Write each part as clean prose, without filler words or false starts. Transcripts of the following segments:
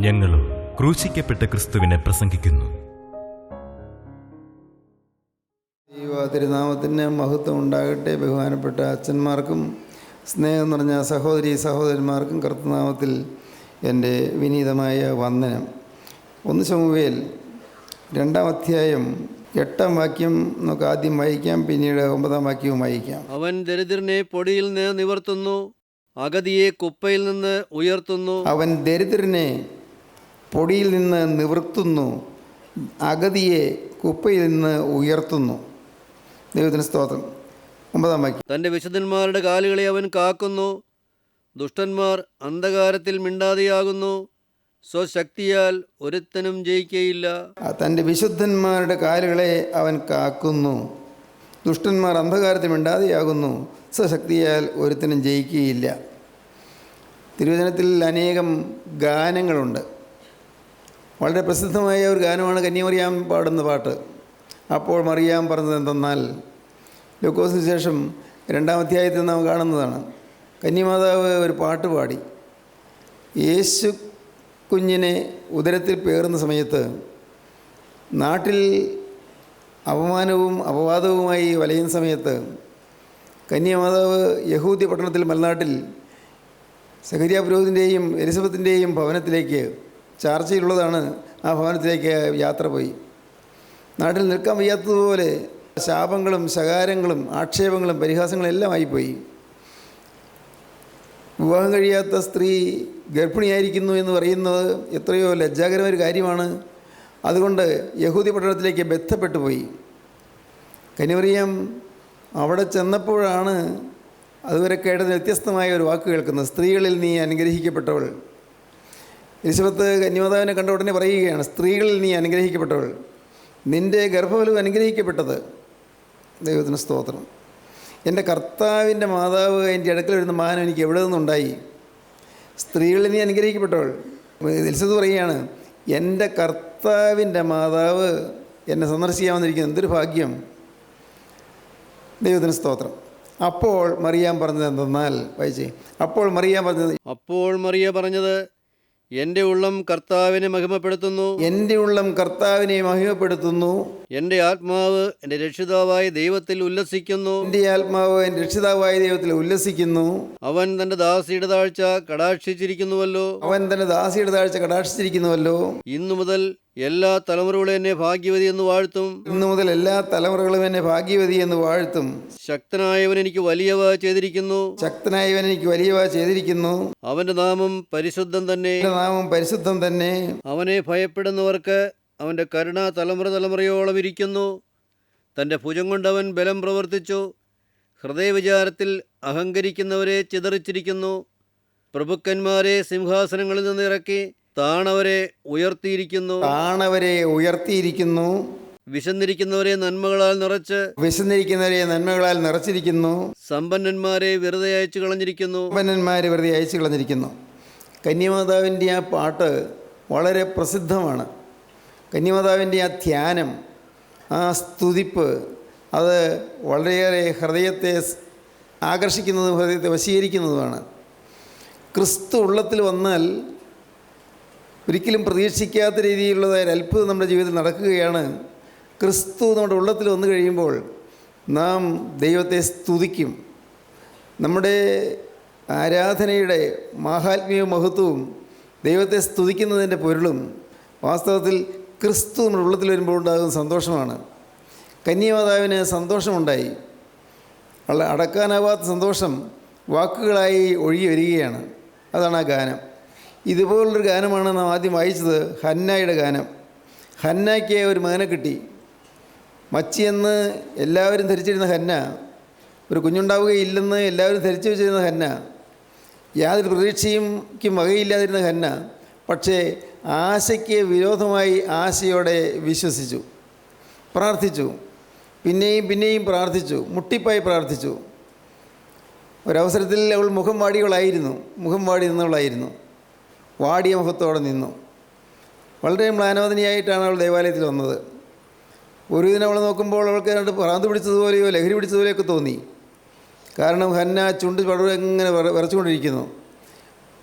ഞങ്ങളും ക്രൂശിക്കപ്പെട്ട ക്രിസ്തുവിനെ പ്രസംഗിക്കുന്നു. തിരുനാമത്തിന് മഹത്വം ഉണ്ടാകട്ടെ. ബഹുമാനപ്പെട്ട അച്ഛന്മാർക്കും സ്നേഹം നിറഞ്ഞ സഹോദരി സഹോദരന്മാർക്കും കർത്തൃനാമത്തിൽ എൻ്റെ വിനീതമായ വന്ദനം. 1 ശമൂവേൽ 2-ാം അധ്യായം 8-ാം വാക്യം നമുക്ക് ആദ്യം വായിക്കാം, പിന്നീട് 9-ാം വാക്യവും വായിക്കാം. അവൻ ദരിദ്രനെ പൊടിയിൽ നിന്ന് നിവർത്തുന്നു, അഗതിയെ കുപ്പയിൽ നിന്ന് ഉയർത്തുന്നു. അവൻ ദരിദ്രനെ പൊടിയിൽ നിന്ന് നിവർത്തുന്നു, അഗതിയെ കുപ്പയിൽ നിന്ന് ഉയർത്തുന്നു. ദൈവത്തിന് സ്തോത്രം. 9-ാം വാക്യം. തൻ്റെ വിശുദ്ധന്മാരുടെ കാലുകളെ അവൻ കാക്കുന്നു, ദുഷ്ടന്മാർ അന്ധകാരത്തിൽ മിണ്ടാതെയാകുന്നു, സ്വശക്തിയാൽ ഒരുത്തനും ജയിക്കയില്ല. തൻ്റെ വിശുദ്ധന്മാരുടെ കാലുകളെ അവൻ കാക്കുന്നു, ദുഷ്ടന്മാർ അന്ധകാരത്തിൽ മിണ്ടാതെയാകുന്നു, സ്വശക്തിയാൽ ഒരുത്തനും ജയിക്കുകയില്ല. തിരുവചനത്തിൽ അനേകം ഗാനങ്ങളുണ്ട്. വളരെ പ്രസിദ്ധമായ ഒരു ഗാനമാണ് കന്യാമറിയാം പാടുന്ന പാട്ട്. അപ്പോൾ മറിയാം പറഞ്ഞത് എന്തെന്നാൽ, ലൂക്കോസിന് ശേഷം 2-ാം അധ്യായത്തിൽ നാം കാണുന്നതാണ്. കന്യമാതാവ് ഒരു പാട്ട് പാടി. യേശു കുഞ്ഞിനെ ഉദരത്തിൽ പേറുന്ന സമയത്ത് നാട്ടിൽ അപമാനവും അപവാദവുമായി വലയുന്ന സമയത്ത് കന്യാമാതാവ് യഹൂദ്യ പട്ടണത്തിൽ മലനാട്ടിൽ സഖരിയ പുരോഹിതൻ്റെയും എലിസബത്തിൻ്റെയും ഭവനത്തിലേക്ക്, ചാർച്ചയിലുള്ളതാണ്, ആ ഭവനത്തിലേക്ക് യാത്ര പോയി. നാട്ടിൽ നിൽക്കാൻ വയ്യാത്തതുപോലെ ശാപങ്ങളും ശകാരങ്ങളും ആക്ഷേപങ്ങളും പരിഹാസങ്ങളും എല്ലാം ആയിപ്പോയി. വിവാഹം കഴിയാത്ത സ്ത്രീ ഗർഭിണിയായിരിക്കുന്നു എന്ന് പറയുന്നത് എത്രയോ ലജ്ജാകരമായ ഒരു കാര്യമാണ്. അതുകൊണ്ട് യഹൂദി പട്ടണത്തിലേക്ക് ബന്ധപ്പെട്ടു പോയി. കന്യാമറിയാം അവിടെ ചെന്നപ്പോഴാണ് അതുവരെ കേട്ടത് വ്യത്യസ്തമായ ഒരു വാക്ക് കേൾക്കുന്നത്. സ്ത്രീകളിൽ നീ അനുഗ്രഹിക്കപ്പെട്ടവൾ. എലിസബത്ത് കന്യാമാതാവിനെ കണ്ട ഉടനെ പറയുകയാണ്, സ്ത്രീകളിൽ നീ അനുഗ്രഹിക്കപ്പെട്ടവൾ, നിൻ്റെ ഗർഭഫലം അനുഗ്രഹിക്കപ്പെട്ടത്. ദൈവത്തിന് സ്തോത്രം. എൻ്റെ കർത്താവിൻ്റെ മാതാവ് എൻ്റെ അടുക്കൽ വരുന്ന മാനം എനിക്ക് എവിടെ നിന്നുണ്ടായി? സ്ത്രീകളിൽ നീ അനുഗ്രഹിക്കപ്പെട്ടവൾ. എലിസബത്ത് പറയുകയാണ്, എൻ്റെ കർത്താവിൻ്റെ മാതാവ് എന്നെ സന്ദർശിക്കാൻ വന്നിരിക്കുന്നത്, എന്തൊരു ഭാഗ്യം. ദൈവത്തിന് സ്തോത്രം. അപ്പോൾ മറിയാം പറഞ്ഞത് എന്തെന്നാൽ, വായിച്ചേ. അപ്പോൾ മറിയ പറഞ്ഞത്, എൻ്റെ ഉള്ളം കർത്താവിനെ മഹിമപ്പെടുത്തുന്നു, എൻ്റെ ഉള്ളം കർത്താവിനെ മഹിമപ്പെടുത്തുന്നു, എൻ്റെ ആത്മാവ് എൻ്റെ രക്ഷിതാവായ ദൈവത്തിൽ ഉല്ലസിക്കുന്നു, എൻ്റെ ആത്മാവ് എൻ്റെ രക്ഷിതാവായ ദൈവത്തിൽ ഉല്ലസിക്കുന്നു. അവൻ തൻ്റെ ദാസിയുടെ താഴ്ച കടാക്ഷിച്ചിരിക്കുന്നുവല്ലോ. ഇന്നു മുതൽ എല്ലാ തലമുറകളും എന്നെ ഭാഗ്യവതി എന്ന് വാഴ്ത്തും. ശക്തനായവൻ എനിക്ക് വലിയവ ചെയ്തിരിക്കുന്നു. അവന്റെ നാമം പരിശുദ്ധം തന്നെ. അവനെ ഭയപ്പെടുന്നവർക്ക് അവന്റെ കരുണ തലമുറയോളം ഇരിക്കുന്നു. തന്റെ ഭുജം കൊണ്ടവൻ ബലം പ്രവർത്തിച്ചു. ഹൃദയവിചാരത്തിൽ അഹങ്കരിക്കുന്നവരെ ചിതറിച്ചിരിക്കുന്നു. പ്രഭുക്കന്മാരെ സിംഹാസനങ്ങളിൽ നിന്ന് ഇറക്കി താണവരെ ഉയർത്തിയിരിക്കുന്നു. വിശന്നിരിക്കുന്നവരെ നന്മകളാൽ നിറച്ചിരിക്കുന്നു. സമ്പന്നന്മാരെ വെറുതെ അയച്ചു കളഞ്ഞിരിക്കുന്നു. കന്യാമാതാവിൻ്റെ ആ പാട്ട് വളരെ പ്രസിദ്ധമാണ്. കന്യാമാതാവിൻ്റെ ആ ധ്യാനം, ആ സ്തുതിപ്പ്, അത് വളരെയേറെ ഹൃദയത്തെ ആകർഷിക്കുന്നതും ഹൃദയത്തെ വശീകരിക്കുന്നതുമാണ്. ക്രിസ്തു ഉള്ളത്തിൽ വന്നാൽ ഒരിക്കലും പ്രതീക്ഷിക്കാത്ത രീതിയിലുള്ളതായ അത്ഭുതം നമ്മുടെ ജീവിതത്തിൽ നടക്കുകയാണ്. ക്രിസ്തു നമ്മുടെ ഉള്ളത്തിൽ വന്നു കഴിയുമ്പോൾ നാം ദൈവത്തെ സ്തുതിക്കും. നമ്മുടെ ആരാധനയുടെ മാഹാത്മ്യവും മഹത്വവും ദൈവത്തെ സ്തുതിക്കുന്നതിൻ്റെ പൊരുളും വാസ്തവത്തിൽ ക്രിസ്തു നമ്മുടെ ഉള്ളത്തിൽ വരുമ്പോൾ ഉണ്ടാകുന്ന സന്തോഷമാണ്. കന്യാമാതാവിന് സന്തോഷമുണ്ടായി. അടക്കാനാവാത്ത സന്തോഷം വാക്കുകളായി ഒഴുകി വരികയാണ്. അതാണ് ആ ഗാനം. ഇതുപോലുള്ളൊരു ഗാനമാണ് നാം ആദ്യം വായിച്ചത്, ഹന്നായുടെ ഗാനം. ഹന്നയ്ക്ക് ഒരു മകനെ കിട്ടി. മച്ചിയെന്ന് എല്ലാവരും ധരിച്ചിരുന്ന ഹന്ന, ഒരു കുഞ്ഞുണ്ടാവുകയില്ലെന്ന് എല്ലാവരും ധരിച്ചു വെച്ചിരുന്ന ഹന്ന, യാതൊരു പ്രതീക്ഷയ്ക്കും വകയില്ലാതിരുന്ന ഹന്ന, പക്ഷേ ആശയ്ക്ക് വിരോധമായി ആശയോടെ വിശ്വസിച്ചു, പ്രാർത്ഥിച്ചു, പിന്നെയും പ്രാർത്ഥിച്ചു, മുട്ടിപ്പായി പ്രാർത്ഥിച്ചു. ഒരവസരത്തിൽ അവൾ മുഖം വാടി നിന്നവളായിരുന്നു. വാടിയ മുഖത്തോടെ നിന്നു. വളരെ മ്ലാനവദനിയായിട്ടാണ് അവൾ ദേവാലയത്തിൽ വന്നത്. ഒരു ദിനം അവൾ നോക്കുമ്പോൾ അവൾക്ക് രണ്ട് ഭ്രാന്ത് പിടിച്ചതുപോലെയോ ലഹരി പിടിച്ചതുപോലെയൊക്കെ തോന്നി. കാരണം ഹന്ന ചുണ്ട് പടവ് എങ്ങനെ വിറച്ചുകൊണ്ടിരിക്കുന്നു.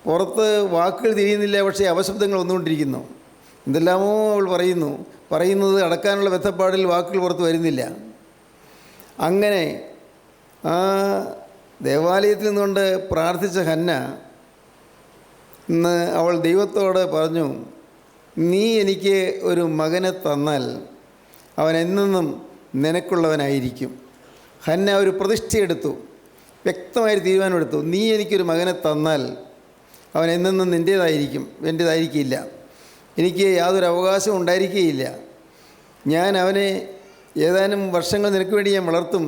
പുറത്ത് വാക്കുകൾ തിരിയുന്നില്ല, പക്ഷേ അപശബ്ദങ്ങൾ വന്നുകൊണ്ടിരിക്കുന്നു. എന്തെല്ലാമോ അവൾ പറയുന്നത് അടക്കാനുള്ള ബന്ധപ്പാടിൽ വാക്കുകൾ പുറത്ത് വരുന്നില്ല. അങ്ങനെ ആ ദേവാലയത്തിൽ നിന്നുകൊണ്ട് പ്രാർത്ഥിച്ച ഹന്ന ഇന്ന് അവൾ ദൈവത്തോട് പറഞ്ഞു, നീ എനിക്ക് ഒരു മകനെ തന്നാൽ അവൻ എന്നെന്നും നിനക്കുള്ളവനായിരിക്കും. ഹന്ന ഒരു പ്രതിഷ്ഠയെടുത്തു, വ്യക്തമായൊരു തീരുമാനമെടുത്തു. നീ എനിക്കൊരു മകനെ തന്നാൽ അവൻ എന്നെന്നും നിൻ്റേതായിരിക്കും, എൻ്റേതായിരിക്കില്ല. എനിക്ക് യാതൊരു അവകാശവും ഉണ്ടായിരിക്കുകയില്ല. ഞാൻ അവനെ ഏതാനും വർഷങ്ങൾ നിനക്ക് വേണ്ടി ഞാൻ വളർത്തും.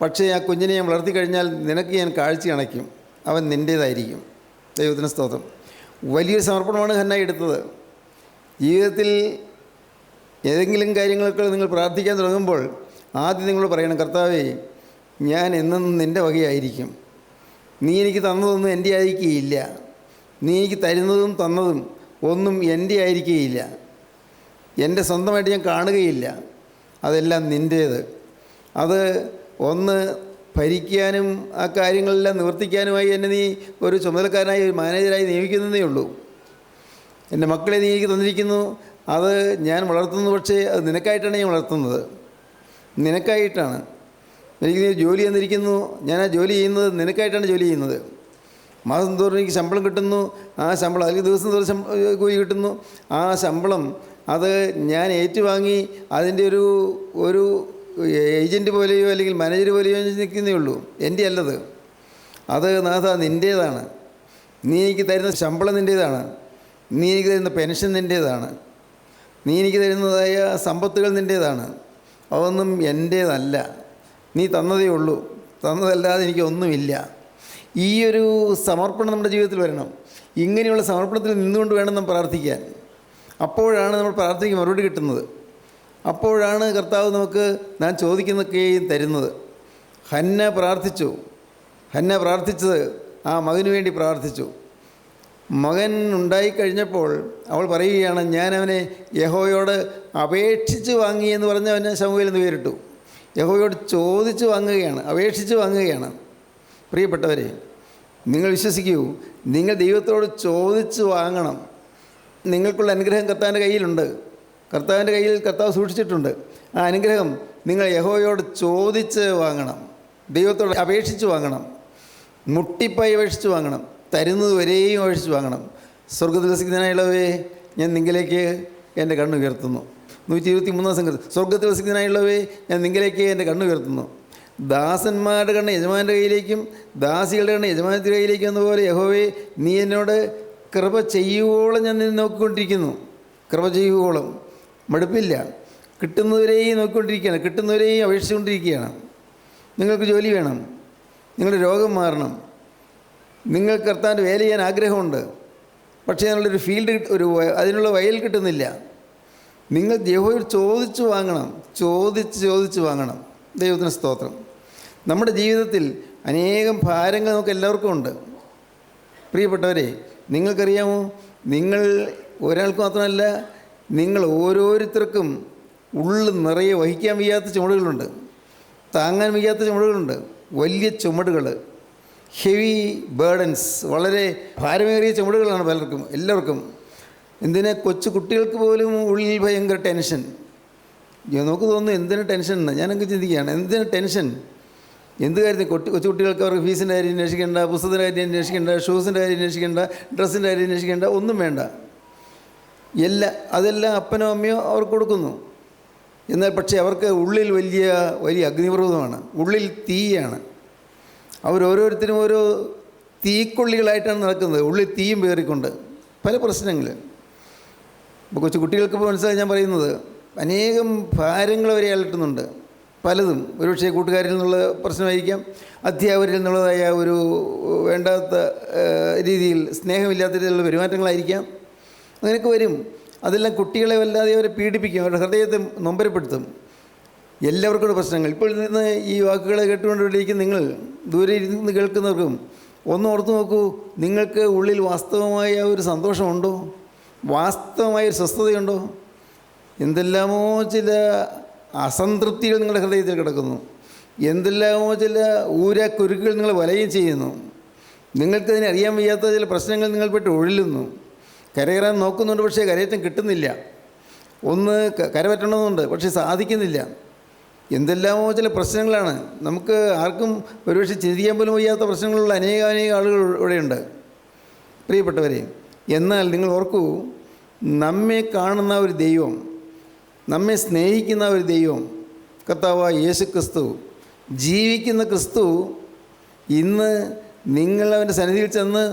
പക്ഷേ ആ കുഞ്ഞിനെ ഞാൻ വളർത്തിക്കഴിഞ്ഞാൽ നിനക്ക് ഞാൻ കാഴ്ച അണയ്ക്കും, അവൻ നിൻ്റേതായിരിക്കും. ദൈവത്തിന് സ്തോത്രം. വലിയൊരു സമർപ്പണമാണ് ഹന്ന എടുത്തത്. ജീവിതത്തിൽ ഏതെങ്കിലും കാര്യങ്ങളൊക്കെ നിങ്ങൾ പ്രാർത്ഥിക്കാൻ തുടങ്ങുമ്പോൾ ആദ്യം നിങ്ങൾ പറയണം, കർത്താവേ, ഞാൻ എന്നും നിൻ്റെ വകയായിരിക്കും. നീ എനിക്ക് തന്നതൊന്നും എൻ്റെ ആയിരിക്കുകയില്ല. നീ എനിക്ക് തരുന്നതും തന്നതും ഒന്നും എൻ്റെ ആയിരിക്കുകയില്ല. എൻ്റെ സ്വന്തമായിട്ട് ഞാൻ കാണുകയില്ല. അതെല്ലാം നിൻ്റേത്. അത് ഒന്ന് ഭരിക്കാനും ആ കാര്യങ്ങളെല്ലാം നിവർത്തിക്കാനുമായി എന്നെ നീ ഒരു ചുമതലക്കാരനായി, ഒരു മാനേജരായി നിയമിക്കുന്നതേ ഉള്ളൂ. എൻ്റെ മക്കളെ നീ എനിക്ക് തന്നിരിക്കുന്നു, അത് ഞാൻ വളർത്തുന്നു. പക്ഷേ അത് നിനക്കായിട്ടാണ് ഞാൻ വളർത്തുന്നത്, നിനക്കായിട്ടാണ്. എനിക്ക് നീ ജോലി തന്നിരിക്കുന്നു, ഞാൻ ആ ജോലി ചെയ്യുന്നത് നിനക്കായിട്ടാണ് ജോലി ചെയ്യുന്നത്. മാസം തോറും എനിക്ക് ശമ്പളം കിട്ടുന്നു. ആ ശമ്പളം, അല്ലെങ്കിൽ ദിവസം തോറും കൂലി കിട്ടുന്നു. ആ ശമ്പളം അത് ഞാൻ ഏറ്റുവാങ്ങി അതിൻ്റെ ഒരു ഏജൻറ്റ് പോലെയോ അല്ലെങ്കിൽ മാനേജർ പോലെയോ നിൽക്കുന്നേ ഉള്ളൂ. എൻ്റെ അല്ലത്. അത് നാഥ നിൻ്റേതാണ്. നീ എനിക്ക് തരുന്ന ശമ്പളം നിൻ്റേതാണ്. നീ എനിക്ക് തരുന്ന പെൻഷൻ നിൻ്റേതാണ്. നീ എനിക്ക് തരുന്നതായ സമ്പത്തുകൾ നിൻ്റേതാണ്. അതൊന്നും എൻ്റേതല്ല. നീ തന്നതേ ഉള്ളൂ. തന്നതല്ലാതെ എനിക്കൊന്നുമില്ല. ഈ ഒരു സമർപ്പണം നമ്മുടെ ജീവിതത്തിൽ വരണം. ഇങ്ങനെയുള്ള സമർപ്പണത്തിൽ നിന്നുകൊണ്ട് വേണം നാം പ്രാർത്ഥിക്കാൻ. അപ്പോഴാണ് നമ്മൾ പ്രാർത്ഥനയ്ക്ക് മറുപടി കിട്ടുന്നത്. അപ്പോഴാണ് കർത്താവ് നമുക്ക് നാം ചോദിക്കുന്നതൊക്കെയും തരുന്നത്. ഹന്ന പ്രാർത്ഥിച്ചത് ആ മകന് വേണ്ടി പ്രാർത്ഥിച്ചു. മകൻ ഉണ്ടായിക്കഴിഞ്ഞപ്പോൾ അവൾ പറയുകയാണ്, ഞാൻ അവനെ യഹോവയോട് അപേക്ഷിച്ച് വാങ്ങി എന്ന് പറഞ്ഞ് അവനെ ശമൂവേൽ എന്ന് പേരിട്ടു. യഹോവയോട് ചോദിച്ച് വാങ്ങുകയാണ്, അപേക്ഷിച്ച് വാങ്ങുകയാണ്. പ്രിയപ്പെട്ടവരെ, നിങ്ങൾ വിശ്വസിക്കൂ, നിങ്ങൾ ദൈവത്തോട് ചോദിച്ച് വാങ്ങണം. നിങ്ങൾക്കുള്ള അനുഗ്രഹം കർത്താവിൻ്റെ കയ്യിലുണ്ട്. കർത്താവിൻ്റെ കയ്യിൽ കർത്താവ് സൂക്ഷിച്ചിട്ടുണ്ട്. ആ അനുഗ്രഹം നിങ്ങൾ യഹോവയോട് ചോദിച്ച് വാങ്ങണം. ദൈവത്തോട് അപേക്ഷിച്ച് വാങ്ങണം. മുട്ടിപ്പായി അപേക്ഷിച്ച് വാങ്ങണം. തരുന്നത് വരെയും അപേക്ഷിച്ച് വാങ്ങണം. സ്വർഗ്ഗത്തിൽ വസിക്കുന്നതിനായുള്ളവേ, ഞാൻ നിങ്ങളിലേക്ക് എൻ്റെ കണ്ണുയർത്തുന്നു. 123 സംഘത്തിൽ, സ്വർഗ്ഗത്തിൽ വസിക്കുന്നതിനായുള്ളവേ, ഞാൻ നിങ്ങളിലേക്ക് എൻ്റെ കണ്ണുയർത്തുന്നു. ദാസന്മാരുടെ കണ്ണ് യജമാൻ്റെ കയ്യിലേക്കും ദാസികളുടെ കണ്ണ് യജമാനത്തിൻ്റെ കയ്യിലേക്കും എന്നപോലെ യഹോവേ, നീ എന്നോട് കൃപ ചെയ്യുവോളം ഞാൻ നിന്നെ നോക്കിക്കൊണ്ടിരിക്കുന്നു. കൃപ ചെയ്യുവോളം, മടുപ്പില്ല. കിട്ടുന്നവരെയും നോക്കിക്കൊണ്ടിരിക്കുകയാണ്, കിട്ടുന്നവരെയും അപേക്ഷിച്ചുകൊണ്ടിരിക്കുകയാണ്. നിങ്ങൾക്ക് ജോലി വേണം, നിങ്ങളുടെ രോഗം മാറണം, നിങ്ങൾക്ക് കർത്താവിൻ്റെ വേല ചെയ്യാൻ ആഗ്രഹമുണ്ട്. പക്ഷേ അതിനുള്ളൊരു ഫീൽഡ്, അതിനുള്ള വയൽ കിട്ടുന്നില്ല. നിങ്ങൾ യഹോവയോട് ചോദിച്ച് വാങ്ങണം. ചോദിച്ച് വാങ്ങണം. ദൈവത്തിന് സ്തോത്രം. നമ്മുടെ ജീവിതത്തിൽ അനേകം ഭാരങ്ങൾ നമുക്ക് എല്ലാവർക്കും ഉണ്ട്. പ്രിയപ്പെട്ടവരെ, നിങ്ങൾക്കറിയാമോ, നിങ്ങൾ ഒരാൾക്ക് മാത്രമല്ല, നിങ്ങൾ ഓരോരുത്തർക്കും ഉള്ളിൽ നിറയെ വഹിക്കാൻ വയ്യാത്ത ചുമടുകളുണ്ട്, താങ്ങാൻ വയ്യാത്ത ചുമടുകളുണ്ട്. വലിയ ചുമടുകൾ, ഹെവി ബേർഡൻസ്, വളരെ ഭാരമേറിയ ചുമടുകളാണ് പലർക്കും, എല്ലാവർക്കും. എന്തിനാ, കൊച്ചു കുട്ടികൾക്ക് പോലും ഉള്ളിൽ ഭയങ്കര ടെൻഷൻ. നമുക്ക് തോന്നുന്നു എന്തിനാ ടെൻഷൻ എന്ന്. ഞാനൊക്കെ ചിന്തിക്കുകയാണ്, എന്തിനാ ടെൻഷൻ? എന്ത് കാര്യത്തിൽ? കൊച്ചു കുട്ടികൾക്ക് അവർക്ക് ഫീസിൻ്റെ കാര്യം അന്വേഷിക്കേണ്ട, പുസ്തകത്തിൻ്റെ കാര്യം അന്വേഷിക്കേണ്ട, ഷൂസിൻ്റെ കാര്യം അന്വേഷിക്കേണ്ട, ഡ്രസ്സിൻ്റെ കാര്യം അന്വേഷിക്കേണ്ട, ഒന്നും വേണ്ട. അതെല്ലാം അപ്പനോ അമ്മയോ അവർക്ക് കൊടുക്കുന്നു. എന്നാൽ പക്ഷേ അവർക്ക് ഉള്ളിൽ വലിയ അഗ്നിപർവ്വതമാണ്, ഉള്ളിൽ തീയാണ്. അവരോരോരുത്തരും ഓരോ തീക്കൊള്ളികളായിട്ടാണ് നടക്കുന്നത്, ഉള്ളിൽ തീയും പേറിക്കൊണ്ട് പല പ്രശ്നങ്ങൾ. ഇപ്പോൾ കൊച്ചു കുട്ടികൾക്ക് മനസ്സിലായി ഞാൻ പറയുന്നത്, അനേകം ഭാരങ്ങൾ അവരെ അലട്ടുന്നുണ്ട്. പലതും ഒരുപക്ഷെ കൂട്ടുകാരിൽ നിന്നുള്ള പ്രശ്നമായിരിക്കാം, അധ്യാപകരിൽ നിന്നുള്ളതായ ഒരു വേണ്ടാത്ത രീതിയിൽ സ്നേഹമില്ലാത്ത രീതിയിലുള്ള പെരുമാറ്റങ്ങളായിരിക്കാം. അങ്ങനെയൊക്കെ വരും. അതെല്ലാം കുട്ടികളെ വല്ലാതെ അവരെ പീഡിപ്പിക്കും, അവരുടെ ഹൃദയത്തെ നൊമ്പരപ്പെടുത്തും. എല്ലാവർക്കും പ്രശ്നങ്ങൾ. ഇപ്പോൾ നിന്ന് ഈ വാക്കുകളെ കേട്ടുകൊണ്ടിരിക്കും നിങ്ങൾ, ദൂരെ ഇരുന്ന് കേൾക്കുന്നവർക്കും ഒന്ന് ഓർത്തു നോക്കൂ, നിങ്ങൾക്ക് ഉള്ളിൽ വാസ്തവമായ ഒരു സന്തോഷമുണ്ടോ? വാസ്തവമായ ഒരു സ്വസ്ഥതയുണ്ടോ? എന്തെല്ലാമോ ചില അസംതൃപ്തികൾ നിങ്ങളുടെ ഹൃദയത്തിൽ കിടക്കുന്നു. എന്തെല്ലാമോ ചില ഊരാക്കുരുക്കുകൾ നിങ്ങൾ വലയം ചെയ്യുന്നു. നിങ്ങൾക്കതിനെ അറിയാൻ വയ്യാത്ത ചില പ്രശ്നങ്ങൾ നിങ്ങൾ പെട്ട് ഉഴലുന്നു. കരകയറാൻ നോക്കുന്നുണ്ട്, പക്ഷേ കരയേറ്റം കിട്ടുന്നില്ല. ഒന്ന് കരപറ്റണമെന്നുണ്ട്, പക്ഷേ സാധിക്കുന്നില്ല. എന്തെല്ലാമോ ചില പ്രശ്നങ്ങളാണ്. നമുക്ക് ആർക്കും ഒരുപക്ഷെ ചിന്തിക്കാൻ പോലും വയ്യാത്ത പ്രശ്നങ്ങളുള്ള അനേക ആളുകൾ ഇവിടെയുണ്ട് പ്രിയപ്പെട്ടവരെ. എന്നാൽ നിങ്ങൾ ഓർക്കൂ, നമ്മെ കാണുന്ന ഒരു ദൈവം, നമ്മെ സ്നേഹിക്കുന്ന ഒരു ദൈവം, കർത്താവായ യേശു ക്രിസ്തു, ജീവിക്കുന്ന ക്രിസ്തു, ഇന്ന് നിങ്ങൾ അവൻ്റെ സന്നിധിയിൽ ചെന്ന്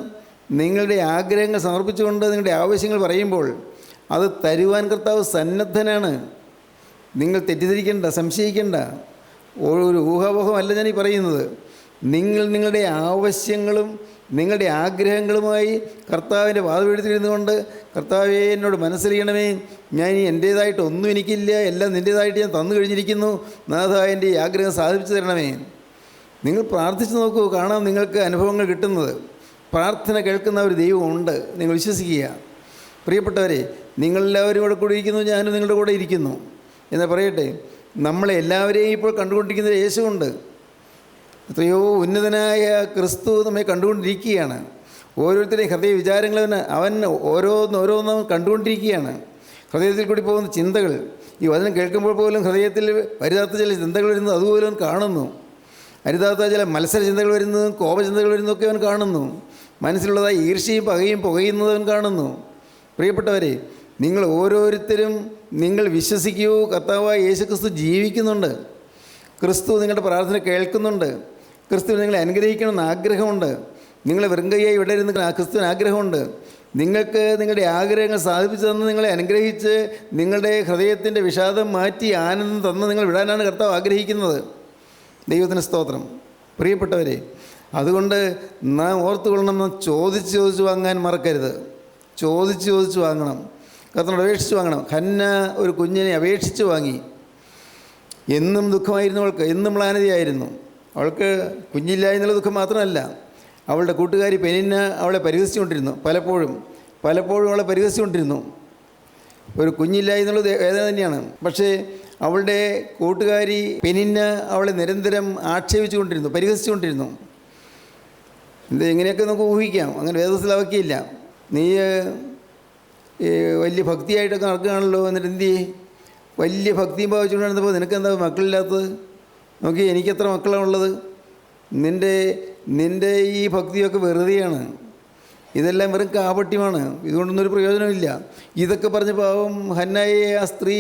നിങ്ങളുടെ ആഗ്രഹങ്ങൾ സമർപ്പിച്ചുകൊണ്ട് നിങ്ങളുടെ ആവശ്യങ്ങൾ പറയുമ്പോൾ അത് തരുവാൻ കർത്താവ് സന്നദ്ധനാണ്. നിങ്ങൾ തെറ്റിദ്ധരിക്കേണ്ട, സംശയിക്കേണ്ട. ഒരു ഊഹാപോഹമല്ല ഞാനീ പറയുന്നത്. നിങ്ങൾ നിങ്ങളുടെ ആവശ്യങ്ങളും നിങ്ങളുടെ ആഗ്രഹങ്ങളുമായി കർത്താവിൻ്റെ വാദപീഠത്തിലിരുന്നു കൊണ്ട്, കർത്താവേ എന്നോട് മനസ്സിലിയണമേ, ഞാൻ ഇനി എൻ്റേതായിട്ടൊന്നും എനിക്കില്ല, എല്ലാം നിൻ്റേതായിട്ട് ഞാൻ തന്നു കഴിഞ്ഞിരിക്കുന്നു, നാഥ എൻ്റെ ഈ ആഗ്രഹം സാധിച്ചു തരണമേ. നിങ്ങൾ പ്രാർത്ഥിച്ച് നോക്കൂ, കാണാം നിങ്ങൾക്ക് അനുഭവങ്ങൾ കിട്ടുന്നത്. പ്രാർത്ഥന കേൾക്കുന്ന ഒരു ദൈവമുണ്ട്, നിങ്ങൾ വിശ്വസിക്കുക. പ്രിയപ്പെട്ടവരെ, നിങ്ങളെല്ലാവരും കൂടെ കൂടി ഇരിക്കുന്നു, ഞാനും നിങ്ങളുടെ കൂടെ ഇരിക്കുന്നു എന്ന് പറയട്ടെ. നമ്മളെ എല്ലാവരെയും ഇപ്പോൾ കണ്ടുകൊണ്ടിരിക്കുന്ന യേശുവുണ്ട്. എത്രയോ ഉന്നതനായ ക്രിസ്തു നമ്മെ കണ്ടുകൊണ്ടിരിക്കുകയാണ്. ഓരോരുത്തരെയും ഹൃദയ വിചാരങ്ങൾ അവൻ ഓരോന്നും കണ്ടുകൊണ്ടിരിക്കുകയാണ്. ഹൃദയത്തിൽ കൂടി പോകുന്ന ചിന്തകൾ, ഈ വചനം കേൾക്കുമ്പോൾ പോലും ഹൃദയത്തിൽ വരുതാത്ത ചില ചിന്തകൾ വരുന്നത് അതുപോലും അവൻ കാണുന്നു. അരുതാത്ത ചില മത്സര ചിന്തകൾ വരുന്നതും കോപചിന്തകൾ വരുന്നതൊക്കെ അവൻ കാണുന്നു. മനസ്സിലുള്ളതായി ഈർഷ്യയും പകയും പുകയുന്നത് അവൻ കാണുന്നു. പ്രിയപ്പെട്ടവരെ, നിങ്ങൾ ഓരോരുത്തരും നിങ്ങൾ വിശ്വസിക്കൂ, കർത്താവായ യേശു ക്രിസ്തു ജീവിക്കുന്നുണ്ട്. ക്രിസ്തു നിങ്ങളുടെ പ്രാർത്ഥന കേൾക്കുന്നുണ്ട്. ക്രിസ്തു നിങ്ങളെ അനുഗ്രഹിക്കണമെന്ന് ആഗ്രഹമുണ്ട്. നിങ്ങളെ വെറുങ്കയ്യായി വിടരുന്ന ക്രിസ്തുവിന് ആഗ്രഹമുണ്ട്. നിങ്ങൾക്ക് നിങ്ങളുടെ ആഗ്രഹങ്ങൾ സാധിപ്പിച്ചു തന്ന് നിങ്ങളെ അനുഗ്രഹിച്ച് നിങ്ങളുടെ ഹൃദയത്തിൻ്റെ വിഷാദം മാറ്റി ആനന്ദം തന്ന് നിങ്ങൾ വിടാനാണ് കർത്താവ് ആഗ്രഹിക്കുന്നത്. ദൈവത്തിന് സ്തോത്രം. പ്രിയപ്പെട്ടവരെ, അതുകൊണ്ട് നാം ഓർത്തുകൊള്ളണം, ചോദിച്ച് വാങ്ങാൻ മറക്കരുത്. ചോദിച്ച് വാങ്ങണം. കർത്താവിനോട് അപേക്ഷിച്ച് വാങ്ങണം. ഹന്ന ഒരു കുഞ്ഞിനെ അപേക്ഷിച്ച് വാങ്ങി. എന്നും ദുഃഖമായിരുന്നു അവൾക്ക്, എന്നും മ്ലാനതയായിരുന്നു അവൾക്ക്. കുഞ്ഞില്ല എന്നുള്ള ദുഃഖം മാത്രമല്ല, അവളുടെ കൂട്ടുകാരി പെനിന്ന അവളെ പരിഹസിച്ചുകൊണ്ടിരുന്നു. പലപ്പോഴും അവളെ പരിഹസിച്ചുകൊണ്ടിരുന്നു. ഒരു കുഞ്ഞില്ല എന്നുള്ളത് വേദന തന്നെയാണ്. പക്ഷേ അവളുടെ കൂട്ടുകാരി പെനിന്ന അവളെ നിരന്തരം ആക്ഷേപിച്ചുകൊണ്ടിരുന്നു, പരിഹസിച്ചുകൊണ്ടിരുന്നു. എങ്ങനെയൊക്കെ നമുക്ക് ഊഹിക്കാം. അങ്ങനെ വേദത്തിലാക്കിയില്ല. നീ വലിയ ഭക്തിയായിട്ടൊക്കെ നടക്കുകയാണല്ലോ, എന്നിട്ട് എന്ത് ചെയ്യേ, വലിയ ഭക്തിയും ഭാവിച്ചുകൊണ്ട് നടന്നപ്പോൾ നിനക്കെന്താ മക്കളില്ലാത്തത്? നോക്കി, എനിക്കെത്ര മക്കളാണ് ഉള്ളത്? നിൻ്റെ ഈ ഭക്തിയൊക്കെ വെറുതെയാണ്, ഇതെല്ലാം വെറും കാപട്യമാണ്, ഇതുകൊണ്ടൊന്നും ഒരു പ്രയോജനമില്ല. ഇതൊക്കെ പറഞ്ഞ പാവം ഹന്നയെ ആ സ്ത്രീ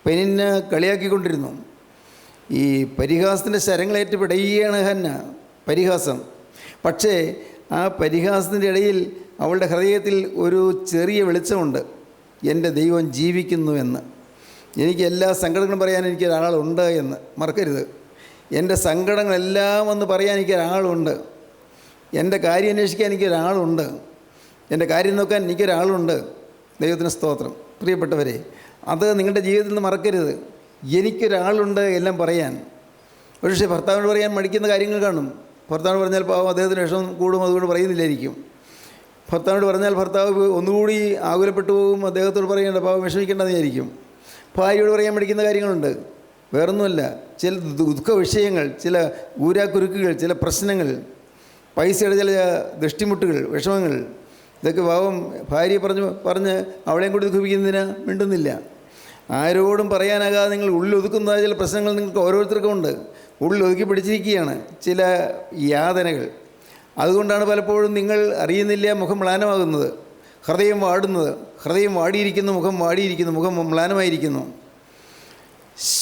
പെനിന്ന കളിയാക്കിക്കൊണ്ടിരുന്നു. ഈ പരിഹാസത്തിൻ്റെ ശരങ്ങളേറ്റ് പിടയുകയാണ് ഹന്ന. പരിഹാസം. പക്ഷേ ആ പരിഹാസത്തിൻ്റെ ഇടയിൽ അവളുടെ ഹൃദയത്തിൽ ഒരു ചെറിയ വെളിച്ചമുണ്ട്. എൻ്റെ ദൈവം ജീവിക്കുന്നു എന്ന്. എനിക്ക് എല്ലാ സങ്കടങ്ങളും പറയാൻ എനിക്കൊരാളുണ്ട് എന്ന് മറക്കരുത്. എൻ്റെ സങ്കടങ്ങളെല്ലാം ഒന്ന് പറയാൻ എനിക്കൊരാളുണ്ട്. എൻ്റെ കാര്യം അന്വേഷിക്കാൻ എനിക്കൊരാളുണ്ട്. എൻ്റെ കാര്യം നോക്കാൻ എനിക്കൊരാളുണ്ട്. ദൈവത്തിന് സ്തോത്രം. പ്രിയപ്പെട്ടവരെ, അത് നിങ്ങളുടെ ജീവിതത്തിൽ നിന്ന് മറക്കരുത്. എനിക്കൊരാളുണ്ട് എല്ലാം പറയാൻ. പക്ഷേ ഭർത്താവിനോട് പറയാൻ മടിക്കുന്ന കാര്യങ്ങൾ കാണും. ഭർത്താവിനോട് പറഞ്ഞാൽ പാവം അദ്ദേഹത്തിന് വിഷമം കൂടും, അതുകൊണ്ട് പറയുന്നില്ലായിരിക്കും. ഭർത്താവിനോട് പറഞ്ഞാൽ ഭർത്താവ് ഒന്നുകൂടി ആകുലപ്പെട്ടു പോകും, അദ്ദേഹത്തോട് പറയേണ്ട പാവം വിഷമിക്കേണ്ടതെന്ന് വിചാരിക്കും. ഭാര്യയോട് പറയാൻ മടിക്കുന്ന കാര്യങ്ങളുണ്ട്. വേറൊന്നുമല്ല, ചില ദുഃഖ വിഷയങ്ങൾ, ചില ഊരാക്കുരുക്കുകൾ, ചില പ്രശ്നങ്ങൾ, പൈസയുടെ ചില ദൃഷ്ടിമുട്ടുകൾ, വിഷമങ്ങൾ, ഇതൊക്കെ പാവം ഭാര്യയെ പറഞ്ഞ് അവളെയും കൂടി ദുഃഖിപ്പിക്കുന്നതിന് മിണ്ടുന്നില്ല. ആരോടും പറയാനാകാതെ നിങ്ങൾ ഉള്ളിലൊതുക്കുന്ന ചില പ്രശ്നങ്ങൾ നിങ്ങൾക്ക് ഓരോരുത്തർക്കും ഉണ്ട്. ഉള്ളിലൊതുക്കി പിടിച്ചിരിക്കുകയാണ് ചില യാതനകൾ. അതുകൊണ്ടാണ് പലപ്പോഴും നിങ്ങൾ അറിയുന്നില്ല മുഖം മ്ലാനമാകുന്നത്, ഹൃദയം വാടുന്നത്. ഹൃദയം വാടിയിരിക്കുന്നു, മുഖം വാടിയിരിക്കുന്നു, മുഖം മ്ലാനമായിരിക്കുന്നു.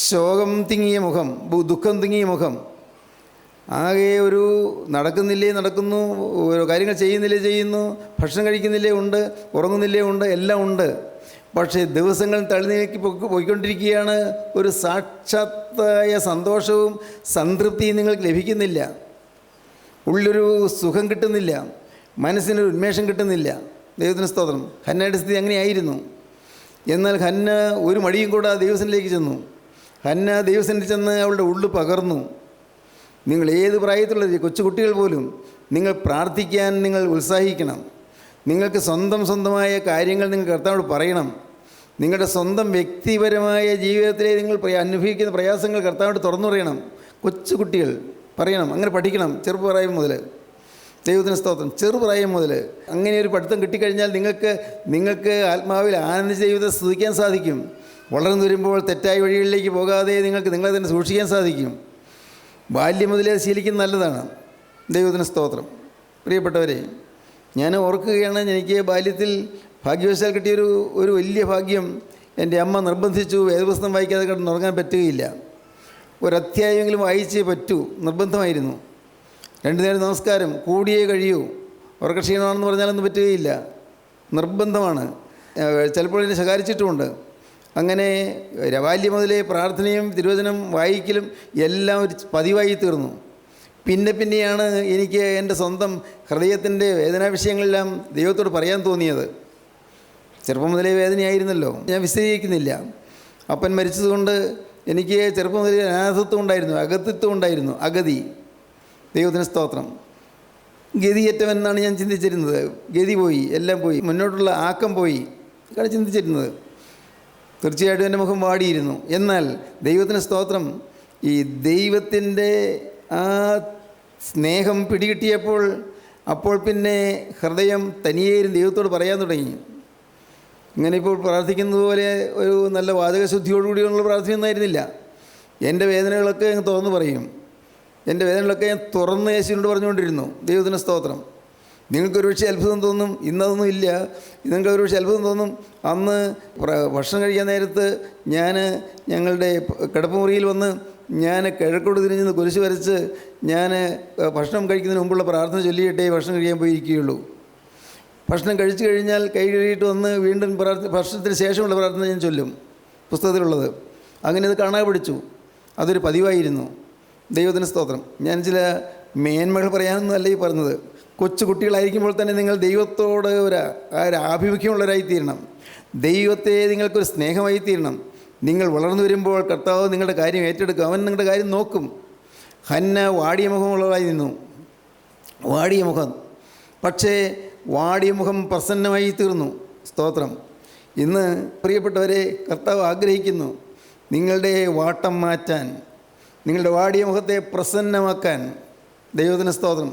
ശോകം തിങ്ങിയ മുഖം, ദുഃഖം തിങ്ങിയ മുഖം. ആകെ ഒരു നടക്കുന്നു, ഓരോ കാര്യങ്ങൾ ചെയ്യുന്നു, ഭക്ഷണം കഴിക്കുന്നില്ലേ ഉണ്ട്, ഉറങ്ങുന്നില്ലേ ഉണ്ട്, എല്ലാം ഉണ്ട്. പക്ഷേ ദിവസങ്ങൾ തള്ളിനീക്കി പോയിക്കൊണ്ടിരിക്കുകയാണ്. ഒരു സാക്ഷാത്തായ സന്തോഷവും സംതൃപ്തിയും നിങ്ങൾക്ക് ലഭിക്കുന്നില്ല. ഉള്ളൊരു സുഖം കിട്ടുന്നില്ല, മനസ്സിനൊരു ഉന്മേഷം കിട്ടുന്നില്ല. ദൈവത്തിന് സ്തോത്രം. ഹന്നയുടെ സ്ഥിതി അങ്ങനെയായിരുന്നു. എന്നാൽ ഹന്ന ഒരു മടിയും കൂടെ ദൈവസന്നിധിയിലേക്ക് ചെന്നു. ഹന്ന ദൈവസന്നിധിയിൽ ചെന്ന് അവളുടെ ഉള്ളു പകർന്നു. നിങ്ങൾ ഏത് പ്രായത്തിലുള്ള കൊച്ചുകുട്ടികൾ പോലും നിങ്ങൾ പ്രാർത്ഥിക്കാൻ നിങ്ങൾ ഉത്സാഹിക്കണം. നിങ്ങൾക്ക് സ്വന്തമായ കാര്യങ്ങൾ നിങ്ങൾ കർത്താവോട് പറയണം. നിങ്ങളുടെ സ്വന്തം വ്യക്തിപരമായ ജീവിതത്തിലെ നിങ്ങൾ അനുഭവിക്കുന്ന പ്രയാസങ്ങൾ കർത്താവോട് തുറന്നു പറയണം. കൊച്ചുകുട്ടികൾ പറയണം, അങ്ങനെ പഠിക്കണം ചെറുപ്പപ്രായം മുതൽ. ദൈവത്തിന് സ്തോത്രം. ചെറുപ്രായം മുതൽ അങ്ങനെ ഒരു പഠിത്തം കിട്ടിക്കഴിഞ്ഞാൽ നിങ്ങൾക്ക് ആത്മാവിൽ ആനന്ദിച്ച ദൈവത്തെ സ്തുതിക്കാൻ സാധിക്കും. വളർന്നു വരുമ്പോൾ തെറ്റായ വഴികളിലേക്ക് പോകാതെ നിങ്ങളെ തന്നെ സൂക്ഷിക്കാൻ സാധിക്കും. ബാല്യം മുതലേ ശീലിക്കുന്നത് നല്ലതാണ്. ദൈവത്തിന് സ്തോത്രം. പ്രിയപ്പെട്ടവരെ, ഞാൻ ഓർക്കുകയാണ്, എനിക്ക് ബാല്യത്തിൽ ഭാഗ്യവശാൽ കിട്ടിയൊരു വലിയ ഭാഗ്യം. എൻ്റെ അമ്മ നിർബന്ധിച്ചു, വേദപുസ്തകം വായിക്കാതെ കിടന്നുറങ്ങാൻ പറ്റുകയില്ല. ഒരധ്യായമെങ്കിലും വായിച്ചേ പറ്റൂ, നിർബന്ധമായിരുന്നു. 2 നേരം നമസ്കാരം കൂടിയേ കഴിയൂ. ഉറക്കക്ഷീണമാണെന്ന് പറഞ്ഞാലൊന്നും പറ്റുകയില്ല, നിർബന്ധമാണ്. ചിലപ്പോൾ എന്നെ ശകാരിച്ചിട്ടുമുണ്ട്. അങ്ങനെ ബാല്യം മുതലേ പ്രാർത്ഥനയും തിരുവചനം വായിക്കലും എല്ലാം ഒരു പതിവായി തീർന്നു. പിന്നെയാണ് എനിക്ക് എൻ്റെ സ്വന്തം ഹൃദയത്തിൻ്റെ വേദനാ വിഷയങ്ങളെല്ലാം ദൈവത്തോട് പറയാൻ തോന്നിയത്. ചെറുപ്പം മുതലേ വേദനയായിരുന്നല്ലോ, ഞാൻ വിശദീകരിക്കുന്നില്ല. അപ്പൻ മരിച്ചതുകൊണ്ട് എനിക്ക് ചെറുപ്പം മുതലേ അനാഥത്വം ഉണ്ടായിരുന്നു, അഗതിത്വം ഉണ്ടായിരുന്നു. അഗതി, ദൈവത്തിന് സ്തോത്രം. ഗതിയേറ്റവൻ എന്നാണ് ഞാൻ ചിന്തിച്ചിരുന്നത്. ഗതി പോയി, എല്ലാം പോയി, മുന്നോട്ടുള്ള ആക്കം പോയി ഇതാണ് ചിന്തിച്ചിരുന്നത്. തീർച്ചയായിട്ടും എൻ്റെ മുഖം വാടിയിരുന്നു. എന്നാൽ ദൈവത്തിന് സ്തോത്രം, ഈ ദൈവത്തിൻ്റെ ആ സ്നേഹം പിടികിട്ടിയപ്പോൾ അപ്പോൾ പിന്നെ ഹൃദയം തനിയേരും ദൈവത്തോട് പറയാൻ തുടങ്ങി. ഇങ്ങനെ ഇപ്പോൾ പ്രാർത്ഥിക്കുന്നത് പോലെ ഒരു നല്ല വാചകശുദ്ധിയോടുകൂടിയുള്ള പ്രാർത്ഥനയൊന്നായിരുന്നില്ല. എൻ്റെ വേദനകളൊക്കെ ഞാൻ തുറന്നു പറയും. എൻ്റെ വേദനകളൊക്കെ ഞാൻ തുറന്ന് യേശുവിനോട് പറഞ്ഞുകൊണ്ടിരുന്നു. ദൈവത്തിന് സ്തോത്രം. നിങ്ങൾക്കൊരു പക്ഷേ അത്ഭുതം തോന്നും, ഇന്നതൊന്നും ഇല്ല. നിങ്ങൾക്കൊരു പക്ഷേ അത്ഭുതം തോന്നും. അന്ന് ഭക്ഷണം കഴിക്കാൻ നേരത്ത് ഞങ്ങളുടെ കിടപ്പുമുറിയിൽ വന്ന് ഞാൻ കിഴക്കോട് തിരിഞ്ഞ് കുരിശ് വരച്ച് ഭക്ഷണം കഴിക്കുന്നതിന് മുമ്പുള്ള പ്രാർത്ഥന ചൊല്ലിയിട്ടേ ഭക്ഷണം കഴിക്കാൻ പോയിരിക്കുകയുള്ളൂ. ഭക്ഷണം കഴിച്ചു കഴിഞ്ഞാൽ കൈ കഴുകിയിട്ട് വന്ന് വീണ്ടും ഭക്ഷണത്തിന് ശേഷമുള്ള പ്രാർത്ഥന ഞാൻ ചൊല്ലും, പുസ്തകത്തിലുള്ളത്. അങ്ങനെ അത് കാണാൻ പഠിച്ചു. അതൊരു പതിവായിരുന്നു. ദൈവത്തിന് സ്തോത്രം. ഞാൻ ചില മേന്മകൾ പറയാനൊന്നുമല്ല ഈ പറഞ്ഞത്. കൊച്ചു കുട്ടികളായിരിക്കുമ്പോൾ തന്നെ നിങ്ങൾ ദൈവത്തോട് ഒരു ആഭിമുഖ്യമുള്ളവരായിത്തീരണം. ദൈവത്തെ നിങ്ങൾക്കൊരു സ്നേഹമായി തീരണം. നിങ്ങൾ വളർന്നു വരുമ്പോൾ കർത്താവ് നിങ്ങളുടെ കാര്യം ഏറ്റെടുക്കും. അവൻ നിങ്ങളുടെ കാര്യം നോക്കും. ഹന്ന വാടിയ മുഖമുള്ളതായി നിന്നു, വാടിയ മുഖം. പക്ഷേ വാടിയ മുഖം പ്രസന്നമായി തീർന്നു. സ്തോത്രം. ഇന്ന് പ്രിയപ്പെട്ടവരെ, കർത്താവ് ആഗ്രഹിക്കുന്നു നിങ്ങളുടെ വാട്ടം മാറ്റാൻ, നിങ്ങളുടെ വാടിയ മുഖത്തെ പ്രസന്നമാക്കാൻ. ദൈവത്തിന് സ്തോത്രം.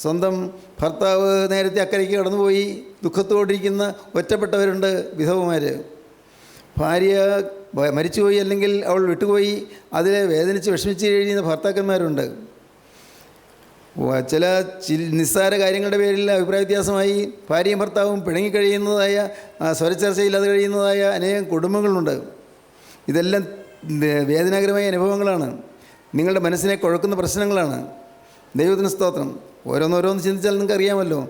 സ്വന്തം ഭർത്താവ് നേരത്തെ അക്കരയ്ക്ക് കടന്നുപോയി ദുഃഖത്തോടിരിക്കുന്ന ഒറ്റപ്പെട്ടവരുണ്ട്, വിധവമാർ. ഭാര്യ മരിച്ചുപോയി, അല്ലെങ്കിൽ അവൾ വിട്ടുപോയി, അതിൽ വേദനിച്ച് വിഷമിച്ച് കഴിയുന്ന ഭർത്താക്കന്മാരുണ്ട്. ചില നിസ്സാര കാര്യങ്ങളുടെ പേരിൽ അഭിപ്രായ വ്യത്യാസമായി ഭാര്യയും ഭർത്താവും പിണങ്ങിക്കഴിയുന്നതായ, സ്വരച്ചർച്ചയില്ലാതെ കഴിയുന്നതായ അനേകം കുടുംബങ്ങളുണ്ട്. ഇതെല്ലാം വേദനാകരമായ അനുഭവങ്ങളാണ്, നിങ്ങളുടെ മനസ്സിനെ കുഴക്കുന്ന പ്രശ്നങ്ങളാണ്. ദൈവത്തിന് സ്തോത്രം. ഓരോന്നോരോന്ന് ചിന്തിച്ചാൽ നിങ്ങൾക്ക് അറിയാമല്ലോ.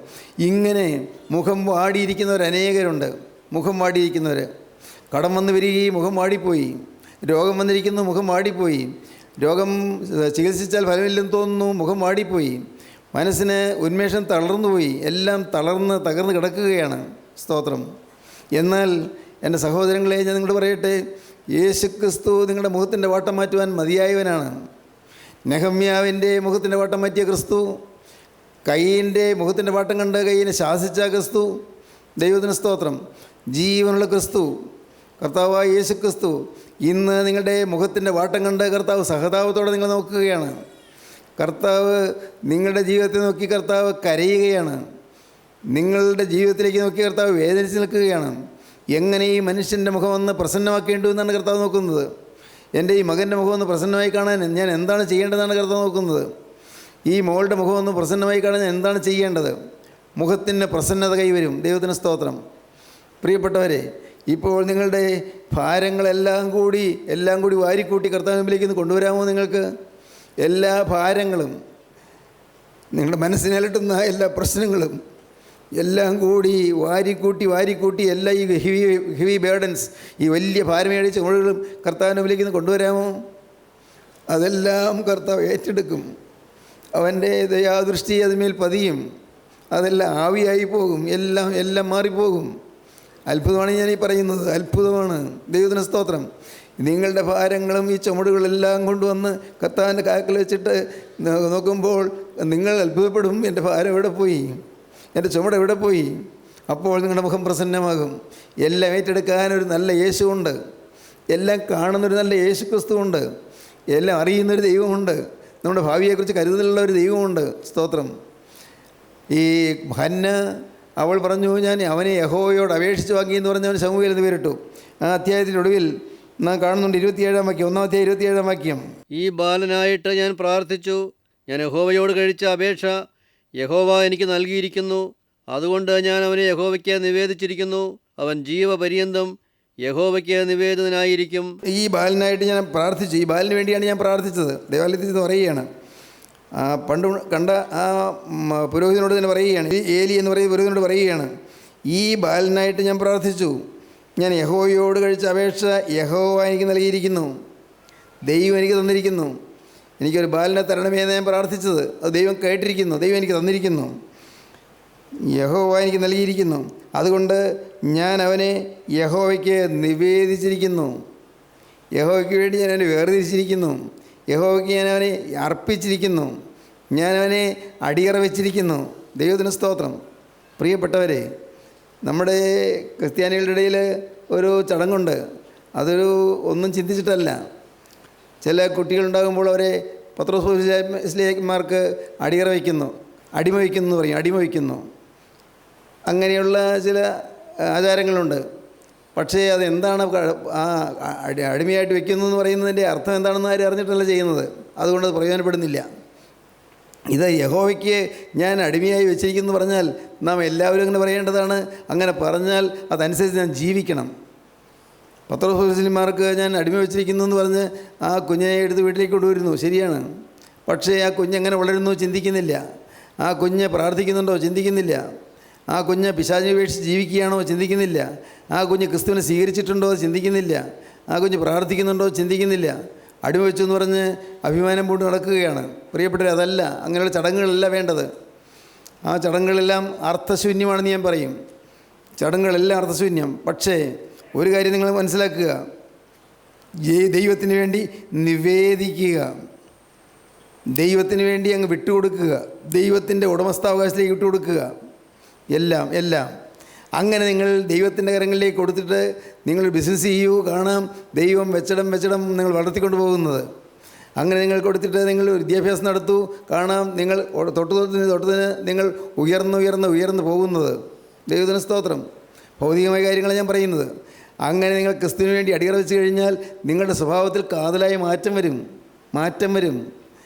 ഇങ്ങനെ മുഖം വാടിയിരിക്കുന്നവർ അനേകരുണ്ട്. മുഖം വാടിയിരിക്കുന്നവർ, കടം വന്ന് വരികയും മുഖം വാടിപ്പോയി, രോഗം വന്നിരിക്കുന്നു, മുഖം വാടിപ്പോയി, രോഗം ചികിത്സിച്ചാൽ ഫലമില്ലെന്ന് തോന്നുന്നു, മുഖം വാടിപ്പോയി, മനസ്സിന് ഉന്മേഷം തളർന്നുപോയി, എല്ലാം തകർന്ന് കിടക്കുകയാണ്. സ്തോത്രം. എന്നാൽ എൻ്റെ സഹോദരങ്ങളെ, ഞാൻ നിങ്ങളോട് പറയട്ടെ, യേശുക്രിസ്തു നിങ്ങളുടെ മുഖത്തിൻ്റെ വാട്ടം മാറ്റുവാൻ മതിയായവനാണ്. നെഹമ്യാവിൻ്റെ മുഖത്തിൻ്റെ വാട്ടം മാറ്റിയ ക്രിസ്തു, കയ്യിൻ്റെ മുഖത്തിൻ്റെ വാട്ടം കണ്ട് കയ്യിനെ ശാസിച്ച ക്രിസ്തു. ദൈവത്തിന് സ്തോത്രം. ജീവനുള്ള ക്രിസ്തു, കർത്താവായ യേശു ക്രിസ്തു ഇന്ന് നിങ്ങളുടെ മുഖത്തിൻ്റെ വാട്ടം കണ്ട് കർത്താവ് സഹതാപത്തോടെ നിങ്ങൾ നോക്കുകയാണ്. കർത്താവ് നിങ്ങളുടെ ജീവിതത്തെ നോക്കി കർത്താവ് കരയുകയാണ്. നിങ്ങളുടെ ജീവിതത്തിലേക്ക് നോക്കി കർത്താവ് വേദനിച്ച് നിൽക്കുകയാണ്. എങ്ങനെ ഈ മനുഷ്യൻ്റെ മുഖമൊന്ന് പ്രസന്നമാക്കേണ്ടു എന്നാണ് കർത്താവ് നോക്കുന്നത്. എൻ്റെ ഈ മകൻ്റെ മുഖമൊന്ന് പ്രസന്നമായി കാണാൻ ഞാൻ എന്താണ് ചെയ്യേണ്ടതെന്നാണ് കർത്താവ് നോക്കുന്നത്. ഈ മോളുടെ മുഖമൊന്ന് പ്രസന്നമായി കാണാൻ ഞാൻ എന്താണ് ചെയ്യേണ്ടത്? മുഖത്തിന് പ്രസന്നത കൈവരും. ദൈവത്തിന് സ്തോത്രം. പ്രിയപ്പെട്ടവരെ, ഇപ്പോൾ നിങ്ങളുടെ ഭാരങ്ങളെല്ലാം കൂടി വാരിക്കൂട്ടി കർത്താവിന് മുമ്പിലേക്ക് കൊണ്ടുവരാമോ? നിങ്ങൾക്ക് എല്ലാ ഭാരങ്ങളും, നിങ്ങളുടെ മനസ്സിനലട്ടുന്ന എല്ലാ പ്രശ്നങ്ങളും എല്ലാം കൂടി വാരിക്കൂട്ടി എല്ലാ ഈ ഹെവി ബേർഡൻസ്, ഈ വലിയ ഭാരമേടിയ ചുമടുകളും കർത്താവിന് മുമ്പിലേക്ക് കൊണ്ടുവരാമോ? അതെല്ലാം കർത്താവ് ഏറ്റെടുക്കും. അവൻ്റെ ദയാദൃഷ്ടി അതിന്മേൽ പതിയും. അതെല്ലാം ആവിയായി പോകും, എല്ലാം മാറിപ്പോകും. അത്ഭുതമാണ് ഞാനീ പറയുന്നത്, അത്ഭുതമാണ്. ദൈവത്തിന് സ്തോത്രം. നിങ്ങളുടെ ഭാരങ്ങളും ഈ ചുമടുകളെല്ലാം കൊണ്ടുവന്ന് കർത്താവിൻ്റെ കാക്കൽ വെച്ചിട്ട് നോക്കുമ്പോൾ നിങ്ങൾ അത്ഭുതപ്പെടും. എൻ്റെ ഭാരം എവിടെ പോയി? എൻ്റെ ചുമട് എവിടെ പോയി? അപ്പോൾ നിങ്ങളുടെ മുഖം പ്രസന്നമാകും. എല്ലാം ഏറ്റെടുക്കാൻ ഒരു നല്ല യേശുവുണ്ട്. എല്ലാം കാണുന്നൊരു നല്ല യേശു ക്രിസ്തുവുണ്ട്. എല്ലാം അറിയുന്നൊരു ദൈവമുണ്ട്. നമ്മുടെ ഭാവിയെക്കുറിച്ച് കരുതലുള്ള ഒരു ദൈവമുണ്ട്. സ്തോത്രം. ഈ ഹന്ന അവൾ പറഞ്ഞു, ഞാൻ അവനെ യഹോവയോട് അപേക്ഷിച്ച് വാങ്ങിയെന്ന് പറഞ്ഞ് അവൻ ശമൂവേൽ എന്ന് പേരിട്ടു. ആ അധ്യായത്തിനൊടുവിൽ നാം കാണുന്നുണ്ട് 27-ാം വാക്യം, 1-ാം അധ്യായം 27-ാം വാക്യം. ഈ ബാലനായിട്ട് ഞാൻ പ്രാർത്ഥിച്ചു. ഞാൻ യഹോവയോട് കഴിച്ച അപേക്ഷ യഹോവ എനിക്ക് നൽകിയിരിക്കുന്നു. അതുകൊണ്ട് ഞാൻ അവനെ യഹോവയ്ക്ക് നിവേദിച്ചിരിക്കുന്നു. അവൻ ജീവപര്യന്തം യഹോവയ്ക്ക് നിവേദിതനായിരിക്കും. ഈ ബാലനായിട്ട് ഞാൻ പ്രാർത്ഥിച്ചു. ഈ ബാലിന് വേണ്ടിയാണ് ഞാൻ പ്രാർത്ഥിച്ചത്. ദേവാലയത്തിൽ ഇത് പറയുകയാണ്. പണ്ട് കണ്ട ആ പുരോഹിതനോട് തന്നെ പറയുകയാണ്, ഏലി എന്ന് പറയുന്ന പുരോഹിതനോട് പറയുകയാണ്, ഈ ബാലനായിട്ട് ഞാൻ പ്രാർത്ഥിച്ചു. ഞാൻ യഹോവയോട് കഴിച്ച അപേക്ഷ യഹോവ എനിക്ക് നൽകിയിരിക്കുന്നു. ദൈവം എനിക്ക് തന്നിരിക്കുന്നു. എനിക്കൊരു ബാലനെ തരണമേ എന്ന് ഞാൻ പ്രാർത്ഥിച്ചത്. അത് ദൈവം കേട്ടിരിക്കുന്നു. ദൈവം എനിക്ക് തന്നിരിക്കുന്നു. യഹോവ എനിക്ക് നൽകിയിരിക്കുന്നു. അതുകൊണ്ട് ഞാൻ അവനെ യഹോവയ്ക്ക് നിവേദിച്ചിരിക്കുന്നു. യഹോവയ്ക്ക് വേണ്ടി ഞാൻ അവനെ വേർതിരിച്ചിരിക്കുന്നു. യഹോവയ്ക്ക് ഞാൻ അവനെ അർപ്പിച്ചിരിക്കുന്നു. ഞാൻ അവനെ അടിയറ വെച്ചിരിക്കുന്നു. ദൈവത്തിന് സ്തോത്രം. പ്രിയപ്പെട്ടവരെ, നമ്മുടെ ക്രിസ്ത്യാനികളുടെ ഇടയിൽ ഒരു ചടങ്ങുണ്ട്. അതൊരു ഒന്നും ചിന്തിച്ചിട്ടല്ല. ചില കുട്ടികളുണ്ടാകുമ്പോൾ അവരെ പത്രോസ്മാർക്ക് അടിയറ വയ്ക്കുന്നു, അടിമ വയ്ക്കുന്നു എന്ന് പറയും, അടിമ വയ്ക്കുന്നു. അങ്ങനെയുള്ള ചില ആചാരങ്ങളുണ്ട്. പക്ഷേ അതെന്താണ് ആ അടിമയായിട്ട് വെക്കുന്നു എന്ന് പറയുന്നതിൻ്റെ അർത്ഥം എന്താണെന്ന് ആരും അറിഞ്ഞിട്ടല്ല ചെയ്യുന്നത്. അതുകൊണ്ട് അത് പ്രയോജനപ്പെടുന്നില്ല. ഇത് യഹോവയ്ക്ക് ഞാൻ അടിമയായി വെച്ചിരിക്കുന്നു പറഞ്ഞാൽ നാം എല്ലാവരും അങ്ങനെ പറയേണ്ടതാണ്. അങ്ങനെ പറഞ്ഞാൽ അതനുസരിച്ച് ഞാൻ ജീവിക്കണം. പത്രോസ്മാർക്ക് ഞാൻ അടിമ വെച്ചിരിക്കുന്നു എന്ന് പറഞ്ഞ് ആ കുഞ്ഞിനെ എടുത്ത് വീട്ടിലേക്ക് കൊണ്ടുവരുന്നു, ശരിയാണ്. പക്ഷേ ആ കുഞ്ഞെങ്ങനെ വളരുന്നു ചിന്തിക്കുന്നില്ല. ആ കുഞ്ഞ് പ്രാർത്ഥിക്കുന്നുണ്ടോ ചിന്തിക്കുന്നില്ല. ആ കുഞ്ഞ് പിശാചിനെ ഉപേക്ഷിച്ച് ജീവിക്കുകയാണോ ചിന്തിക്കുന്നില്ല. ആ കുഞ്ഞ് ക്രിസ്തുവിനെ സ്വീകരിച്ചിട്ടുണ്ടോ ചിന്തിക്കുന്നില്ല. ആ കുഞ്ഞ് പ്രാർത്ഥിക്കുന്നുണ്ടോ ചിന്തിക്കുന്നില്ല. അടിമ വെച്ചു എന്ന് പറഞ്ഞ് അഭിമാനം പൂണ്ട് നടക്കുകയാണ്. പ്രിയപ്പെട്ടവരെ, അതല്ല, അങ്ങനെയുള്ള ചടങ്ങുകളല്ല വേണ്ടത്. ആ ചടങ്ങുകളെല്ലാം അർത്ഥശൂന്യമാണെന്ന് ഞാൻ പറയും. ചടങ്ങുകളെല്ലാം അർത്ഥശൂന്യം. പക്ഷേ ഒരു കാര്യം നിങ്ങൾ മനസ്സിലാക്കുക, ദൈവത്തിന് വേണ്ടി നിവേദിക്കുക, ദൈവത്തിന് വേണ്ടി അങ്ങ് വിട്ടുകൊടുക്കുക, ദൈവത്തിൻ്റെ ഉടമസ്ഥാവകാശത്തിലേക്ക് വിട്ടുകൊടുക്കുക. എല്ലാം അങ്ങനെ നിങ്ങൾ ദൈവത്തിൻ്റെ കരങ്ങളിലേക്ക് കൊടുത്തിട്ട് നിങ്ങൾ ബിസിനസ് ചെയ്യൂ. കാണാം ദൈവം വെച്ചടം നിങ്ങൾ വളർത്തിക്കൊണ്ട് പോകുന്നത്. അങ്ങനെ നിങ്ങൾ കൊടുത്തിട്ട് നിങ്ങൾ വിദ്യാഭ്യാസം നടത്തൂ. കാണാം നിങ്ങൾ തൊട്ടതിന് നിങ്ങൾ ഉയർന്ന് പോകുന്നത്. ദൈവത്തിന് സ്തോത്രം. ഭൗതികമായ കാര്യങ്ങളാണ് ഞാൻ പറയുന്നത്. അങ്ങനെ നിങ്ങൾ ക്രിസ്തുവിന് വേണ്ടി അടിയറ വെച്ച് കഴിഞ്ഞാൽ നിങ്ങളുടെ സ്വഭാവത്തിൽ കാതലായ മാറ്റം വരും.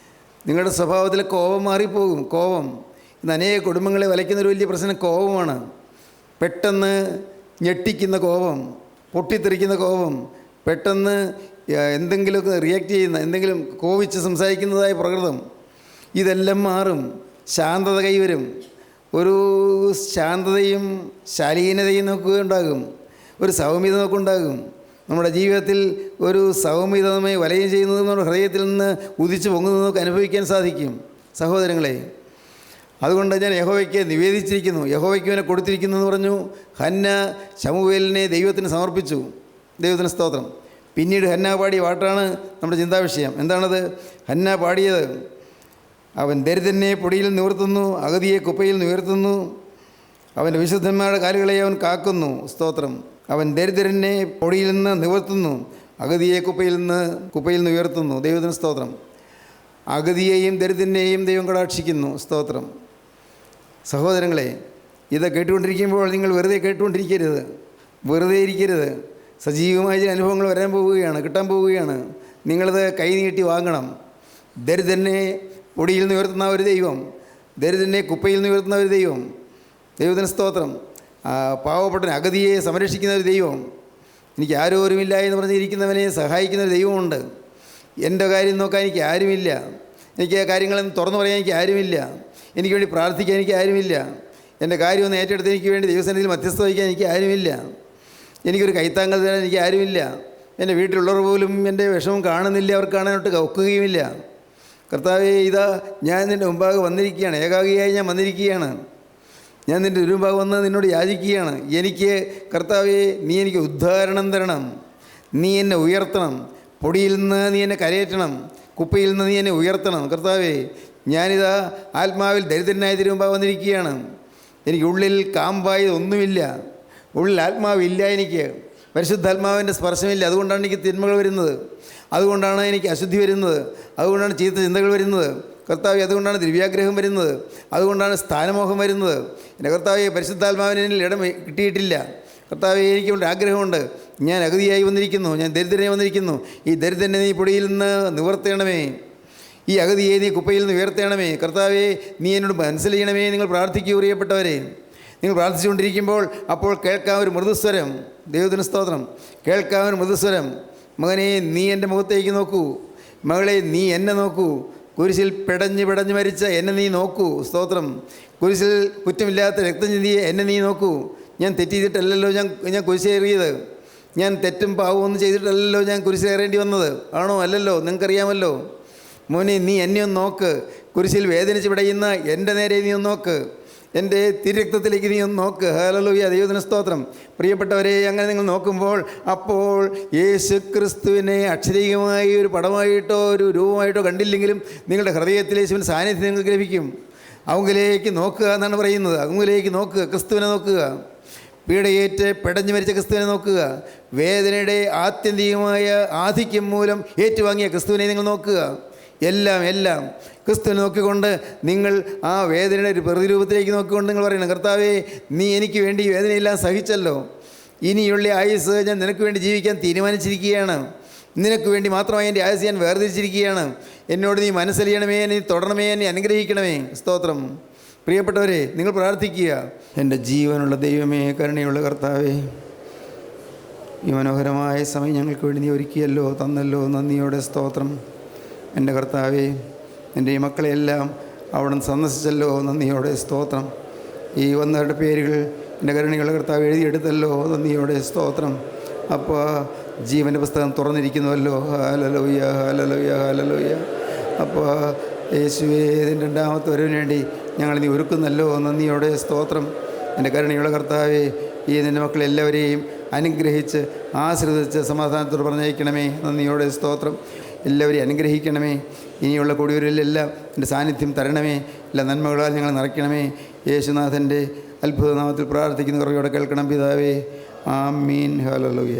നിങ്ങളുടെ സ്വഭാവത്തിൽ കോപം മാറിപ്പോകും. കോപം ഇന്ന് അനേക കുടുംബങ്ങളെ വലയ്ക്കുന്നൊരു വലിയ പ്രശ്നം കോപമാണ്. പെട്ടെന്ന് ഞെട്ടിക്കുന്ന കോപം, പൊട്ടിത്തെറിക്കുന്ന കോപം, പെട്ടെന്ന് എന്തെങ്കിലുമൊക്കെ റിയാക്ട് ചെയ്യുന്ന, എന്തെങ്കിലും കോപിച്ച് സംസാരിക്കുന്നതായ പ്രകൃതം, ഇതെല്ലാം മാറും. ശാന്തത കൈവരും. ഒരു ശാന്തതയും ശാലീനതയും നമുക്ക് ഉണ്ടാകും. ഒരു സൗമ്യത നമുക്കുണ്ടാകും. നമ്മുടെ ജീവിതത്തിൽ ഒരു സൗമ്യത നമ്മെ വലയം ചെയ്യുന്നതും നമ്മുടെ ഹൃദയത്തിൽ നിന്ന് ഉദിച്ചു പൊങ്ങുന്നതും നമുക്ക് അനുഭവിക്കാൻ സാധിക്കും. സഹോദരങ്ങളെ, അതുകൊണ്ട് ഞാൻ യഹോവയ്ക്ക് നിവേദിച്ചിരിക്കുന്നു, യഹോവയ്ക്ക് ഇവനെ കൊടുത്തിരിക്കുന്നു എന്ന് പറഞ്ഞു. ഹന്ന ശമൂവേലിനെ ദൈവത്തിന് സമർപ്പിച്ചു. ദൈവത്തിന് സ്തോത്രം. പിന്നീട് ഹന്ന പാടിയ പാട്ടാണ് നമ്മുടെ ചിന്താവിഷയം. എന്താണത്? ഹന്ന പാടിയത്, അവൻ ദരിദ്രനെ പൊടിയിൽ നിവർത്തുന്നു, അഗതിയെ കുപ്പയിൽ നിവർത്തുന്നു, അവൻ്റെ വിശുദ്ധന്മാരുടെ കാലുകളെ അവൻ കാക്കുന്നു. സ്തോത്രം. അവൻ ദരിദ്രനെ പൊടിയിൽ നിന്ന് നിവർത്തുന്നു, അഗതിയെ കുപ്പയിൽ നിന്ന് ഉയർത്തുന്നു. ദൈവത്തിന് സ്തോത്രം. അഗതിയെയും ദരിദ്രനെയും ദൈവം കടാക്ഷിക്കുന്നു. സ്തോത്രം. സഹോദരങ്ങളെ, ഇത് കേട്ടുകൊണ്ടിരിക്കുമ്പോൾ നിങ്ങൾ വെറുതെ കേട്ടുകൊണ്ടിരിക്കരുത്, വെറുതെ ഇരിക്കരുത്. സജീവമായ ചില അനുഭവങ്ങൾ വരാൻ പോവുകയാണ്, കിട്ടാൻ പോവുകയാണ്. നിങ്ങളത് കൈനീട്ടി വാങ്ങണം. ദരിദ്രനെ പൊടിയിൽ നിന്ന് ഉയർത്തുന്ന ഒരു ദൈവം, ദരിദ്രനെ കുപ്പയിൽ നിന്ന് ഉയർത്തുന്ന ഒരു ദൈവം. ദൈവത്തിന് സ്തോത്രം. പാവപ്പെട്ട അഗതിയെ സംരക്ഷിക്കുന്ന ഒരു ദൈവം, എനിക്ക് ആരോരുമില്ല എന്ന് പറഞ്ഞിരിക്കുന്നവനെ സഹായിക്കുന്ന ഒരു ദൈവമുണ്ട്. എൻ്റെ കാര്യം നോക്കാൻ എനിക്ക് ആരുമില്ല, എനിക്ക് ആ കാര്യങ്ങളൊന്നും തുറന്നു പറയാൻ എനിക്ക് ആരുമില്ല, എനിക്ക് വേണ്ടി പ്രാർത്ഥിക്കാൻ എനിക്ക് ആരുമില്ല, എൻ്റെ കാര്യമൊന്ന് ഏറ്റെടുത്ത് എനിക്ക് വേണ്ടി ദൈവസന്നിധിയിൽ മധ്യസ്ഥ വഹിക്കാൻ എനിക്ക് ആരുമില്ല, എനിക്കൊരു കൈത്താങ്ങൽ തരാൻ എനിക്ക് ആരുമില്ല, എൻ്റെ വീട്ടിലുള്ളവർ പോലും എൻ്റെ വിഷമം കാണുന്നില്ല, അവർക്ക് കാണാനോട്ട് ഒക്കുകയുമില്ല. കർത്താവേ, ഇതാ ഞാൻ നിൻ്റെ മുമ്പാകെ വന്നിരിക്കുകയാണ്, ഏകാഗിയായി ഞാൻ വന്നിരിക്കുകയാണ്, ഞാൻ നിൻ്റെ മുമ്പാകെ വന്ന് നിന്നോട് യാചിക്കുകയാണ്. എനിക്ക് കർത്താവേ, നീ എനിക്ക് ഉദ്ധാരണം തരണം, നീ എന്നെ ഉയർത്തണം, പൊടിയിൽ നിന്ന് നീ എന്നെ കരയേറ്റണം, കുപ്പയിൽ നിന്ന് നീ എന്നെ ഉയർത്തണം. കർത്താവേ, ഞാനിതാ ആത്മാവിൽ ദരിദ്രനായ തിരുമുമ്പാകെ വന്നിരിക്കുകയാണ്. എനിക്ക് ഉള്ളിൽ കാമ്പായത് ഒന്നുമില്ല, ഉള്ളിൽ ആത്മാവില്ല, എനിക്ക് പരിശുദ്ധാത്മാവിൻ്റെ സ്പർശമില്ല. അതുകൊണ്ടാണ് എനിക്ക് തിന്മകൾ വരുന്നത്, അതുകൊണ്ടാണ് എനിക്ക് അശുദ്ധി വരുന്നത്, അതുകൊണ്ടാണ് ചീത്ത ചിന്തകൾ വരുന്നത്. കർത്താവെ, അതുകൊണ്ടാണ് ദ്രവ്യാഗ്രഹം വരുന്നത്, അതുകൊണ്ടാണ് സ്ഥാനമോഹം വരുന്നത്. എൻ്റെ കർത്താവെ, പരിശുദ്ധാത്മാവിന് എന്നിൽ ഇടം കിട്ടിയിട്ടില്ല. കർത്താവെ, എനിക്കുണ്ട് ആഗ്രഹമുണ്ട്. ഞാൻ അഗതിയായി വന്നിരിക്കുന്നു, ഞാൻ ദരിദ്രനായി വന്നിരിക്കുന്നു. ഈ ദരിദ്രനെ നീ പൊടിയിൽ നിന്ന് നിവർത്തേണമേ, ഈ അഗതിയെ നീ കുപ്പയിൽ നിന്ന് ഉയർത്തേണമേ. കർത്താവെ, നീ എന്നോട് മനസ്സിലെയ്യണമേ. നിങ്ങൾ പ്രാർത്ഥിക്കൂ പ്രിയപ്പെട്ടവരെ. നിങ്ങൾ പ്രാർത്ഥിച്ചുകൊണ്ടിരിക്കുമ്പോൾ അപ്പോൾ കേൾക്കാം ഒരു മൃദുസ്വരം. ദൈവത്തിന് സ്തോത്രം. കേൾക്കാം ഒരു മൃദുസ്വരം. മകനെ, നീ എൻ്റെ മുഖത്തേക്ക് നോക്കൂ. മകളെ, നീ എന്നെ നോക്കൂ. കുരിശിൽ പിടഞ്ഞ് മരിച്ച എന്നെ നീ നോക്കൂ. സ്തോത്രം. കുരിശിൽ കുറ്റമില്ലാത്ത രക്തം ചിന്തിയെ എന്നെ നീ നോക്കൂ. ഞാൻ തെറ്റ് ചെയ്തിട്ടല്ലല്ലോ ഞാൻ കുരിശേറിയത്. ഞാൻ തെറ്റും പാവവും ഒന്നും ചെയ്തിട്ടല്ലല്ലോ ഞാൻ കുരിശേറേണ്ടി വന്നത്. ആണോ? അല്ലല്ലോ. നിങ്ങൾക്കറിയാമല്ലോ. മോനെ, നീ എന്നെ ഒന്ന് നോക്ക്. കുരിശിൽ വേദനിച്ച് പിടയുന്ന എൻ്റെ നേരെ നീ ഒന്ന് നോക്ക്. എൻ്റെ തിരക്തത്തിലേക്ക് നീ ഒന്ന് നോക്ക്. ഹല്ലേലൂയ, ദൈവത്തിന് സ്തോത്രം. പ്രിയപ്പെട്ടവരെ, അങ്ങനെ നിങ്ങൾ നോക്കുമ്പോൾ അപ്പോൾ യേശു ക്രിസ്തുവിനെ അക്ഷരീയമായി ഒരു പടമായിട്ടോ ഒരു രൂപമായിട്ടോ കണ്ടില്ലെങ്കിലും നിങ്ങളുടെ ഹൃദയത്തിൽ യേശുവിൻ്റെ സാന്നിധ്യം നിങ്ങൾക്ക് ലഭിക്കും. അവങ്കിലേക്ക് നോക്കുക എന്നാണ് പറയുന്നത്. അവങ്കിലേക്ക് നോക്കുക, ക്രിസ്തുവിനെ നോക്കുക. പീഡയേറ്റ് പിടഞ്ഞു മരിച്ച ക്രിസ്തുവിനെ നോക്കുക. വേദനയുടെ ആത്യന്തികമായ ആധിക്യം മൂലം ഏറ്റുവാങ്ങിയ ക്രിസ്തുവിനെ നിങ്ങൾ നോക്കുക. എല്ലാം ക്രിസ്തുവിനെ നോക്കിക്കൊണ്ട് നിങ്ങൾ ആ വേദനയുടെ ഒരു പ്രതിരൂപത്തിലേക്ക് നോക്കിക്കൊണ്ട് നിങ്ങൾ പറയണം, കർത്താവേ, നീ എനിക്ക് വേണ്ടി വേദനയെല്ലാം സഹിച്ചല്ലോ. ഇനിയുള്ള ആയുസ് ഞാൻ നിനക്ക് വേണ്ടി ജീവിക്കാൻ തീരുമാനിച്ചിരിക്കുകയാണ്. നിനക്ക് വേണ്ടി മാത്രമായി എൻ്റെ ആയുസ് ഞാൻ വേർതിരിച്ചിരിക്കുകയാണ്. എന്നോട് നീ മനസ്സലിയണമേ, നീ തൊടണമേ, എന്നെ അനുഗ്രഹിക്കണമേ. സ്തോത്രം. പ്രിയപ്പെട്ടവരെ, നിങ്ങൾ പ്രാർത്ഥിക്കുക. എൻ്റെ ജീവനുള്ള ദൈവമേ, കരുണയുള്ള കർത്താവേ, ഈ മനോഹരമായ സമയം ഞങ്ങൾക്ക് വേണ്ടി നീ ഒരുക്കിയല്ലോ, തന്നല്ലോ. നന്ദിയോടെ സ്തോത്രം. എൻ്റെ കർത്താവേ, എൻ്റെ ഈ മക്കളെയെല്ലാം അവിടെ സന്ദർശിച്ചല്ലോ. നന്ദിയോടെ സ്തോത്രം. ഈ വന്നവരുടെ പേരുകൾ എൻ്റെ കരുണയുള്ള കർത്താവ് എഴുതിയെടുത്തല്ലോ. നന്ദിയോടെ സ്തോത്രം. അപ്പോൾ ജീവൻ്റെ പുസ്തകം തുറന്നിരിക്കുന്നുവല്ലോ. Hallelujah, hallelujah, hallelujah. അപ്പോൾ യേശുവേ, ഇതിൻ്റെ രണ്ടാമത്തെ വരവിന് വേണ്ടി ഞങ്ങൾ നീ ഒരുക്കുന്നല്ലോ. നന്ദിയോടെ സ്തോത്രം. എൻ്റെ കരുണയുള്ള കർത്താവേ, ഈ നിൻ്റെ മക്കളെല്ലാവരെയും അനുഗ്രഹിച്ച് ആശ്രദിച്ച് സമാധാനത്തോട് പറഞ്ഞയക്കണമേ. നന്ദിയോടെ സ്തോത്രം. എല്ലാവരെയും അനുഗ്രഹിക്കണമേ. ഇനിയുള്ള കൂടിയവരിലെല്ലാം എൻ്റെ സാന്നിധ്യം തരണമേ. എല്ലാ നന്മകളാൽ ഞങ്ങൾ നിറയ്ക്കണമേ. യേശുനാഥൻ്റെ അത്ഭുത നാമത്തിൽ പ്രാർത്ഥിക്കുന്ന കുറയോടെ കേൾക്കണം പിതാവേ. ആമീൻ. ഹല്ലേലൂയ.